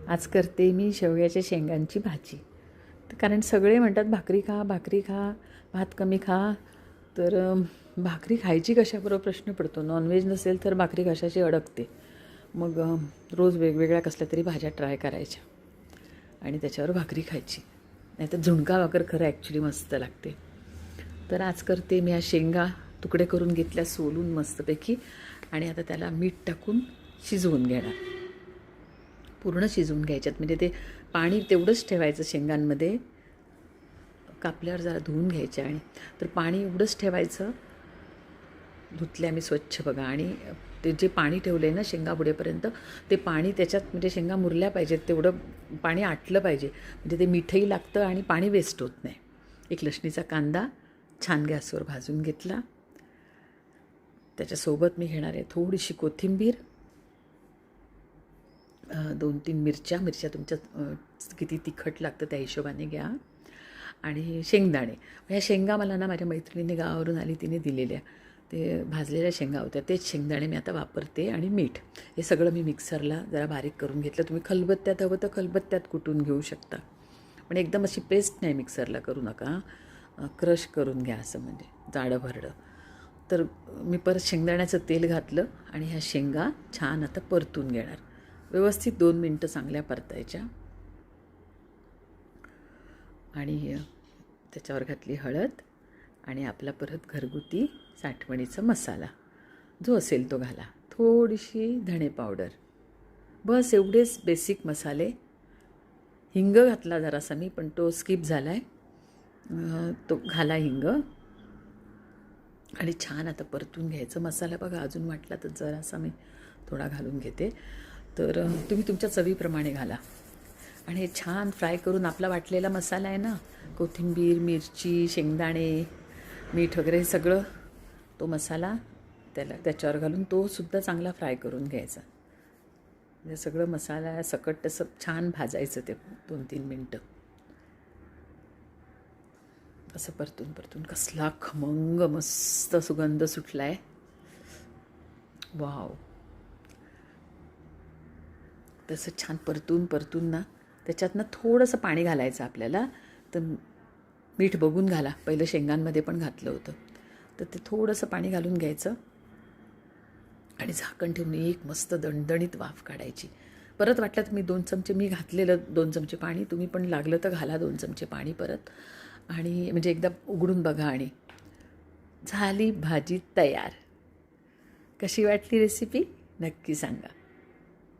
आज करते मी शेवग्याच्या शेंगांची भाजी. कारण सगळे म्हणतात भाकरी खा, भाकरी खा, भात कमी खा. तर भाकरी खायची कशाबरोबर प्रश्न पडतो. नॉनव्हेज नसेल तर भाकरी कशाची अडकते. मग रोज वेगवेगळ्या कसल्या तरी भाज्या ट्राय करायच्या आणि त्याच्यावर भाकरी खायची. नाही तर झुणका भाकर खरं ॲक्च्युली मस्त लागते. तर आज करते मी. या शेंगा तुकडे करून घेतल्या सोलून मस्तपैकी आणि आता त्याला मीठ टाकून शिजवून घेणार. पूर्ण शिजवून घ्यायच्यात, म्हणजे ते पाणी तेवढंच ठेवायचं शेंगांमध्ये. कापल्यावर जरा धुवून घ्यायच्या आणि तर पाणी एवढंच ठेवायचं. धुतल्या मी स्वच्छ बघा. आणि ते जे पाणी ठेवलं आहे ना शेंगा बुडेपर्यंत, ते पाणी त्याच्यात म्हणजे शेंगा मुरल्या पाहिजेत, तेवढं पाणी आटलं पाहिजे. म्हणजे ते मीठही लागतं आणि पाणी वेस्ट होत नाही. एक लसणीचा कांदा छान गॅसवर भाजून घेतला. त्याच्यासोबत मी घेणार आहे थोडीशी कोथिंबीर, 2-3 मिरच्या तुमच्या किती तिखट लागतं त्या हिशोबाने घ्या. आणि शेंगदाणे. ह्या शेंगा मला ना माझ्या मैत्रिणीने गावावरून आली, तिने दिलेल्या ते भाजलेल्या शेंगा होत्या, तेच शेंगदाणे मी आता वापरते. आणि मीठ, हे सगळं मी मिक्सरला जरा बारीक करून घेतलं. तुम्ही खलबत्त्यात हवं तर खलबत्त्यात कुटून घेऊ शकता, पण एकदम अशी पेस्ट नाही मिक्सरला करू नका, क्रश करून घ्या असं, म्हणजे जाडं भरडं. तर मी परत शेंगदाण्याचं तेल घातलं आणि ह्या शेंगा छान आता परतून घेणार. व्यवस्थित 2 मिनटं चांगल्या परतायच्या. आणि त्याच्यावर घातली हळद आणि आपला परत घरगुती साठवणीचा मसाला जो असेल तो घाला. थोडीशी धणे पावडर, बस एवढेच बेसिक मसाले. हिंग घातला जरासा मी, पण तो स्किप झाला आहे, तो घाला हिंग. आणि छान आता परतून घ्यायचं. मसाला बघा अजून वाटला तर जरासा मी थोडा घालून घेते. तर तुम्ही तुमच्या चवीप्रमाणे घाला. आणि हे छान फ्राय करून आपला वाटलेला मसाला आहे ना, कोथिंबीर, मिरची, शेंगदाणे, मीठ वगैरे सगळं, तो मसाला त्याच्यावर घालून तो सुद्धा चांगला फ्राय करून घ्यायचा. म्हणजे सगळं मसाला सकट तसं छान भाजायचं ते 2-3 मिनटं. असं परतून कसला खमंग मस्त सुगंध सुटला आहे. वाव. तसं छान परतून ना त्याच्यातनं थोडंसं पाणी घालायचं आपल्याला. तर मीठ बघून घाला, पहिलं शेंगांमध्ये पण घातलं होतं. तर ते थोडंसं पाणी घालून घ्यायचं आणि झाकण ठेवून एक मस्त दणदणीत वाफ काढायची. परत वाटलं तर मी 2 चमचे मी घातलेलं 2 चमचे पाणी, तुम्ही पण लागलं तर घाला 2 चमचे पाणी परत. आणि म्हणजे एकदा उघडून बघा आणि झाली भाजी तयार. कशी वाटली रेसिपी नक्की सांगा.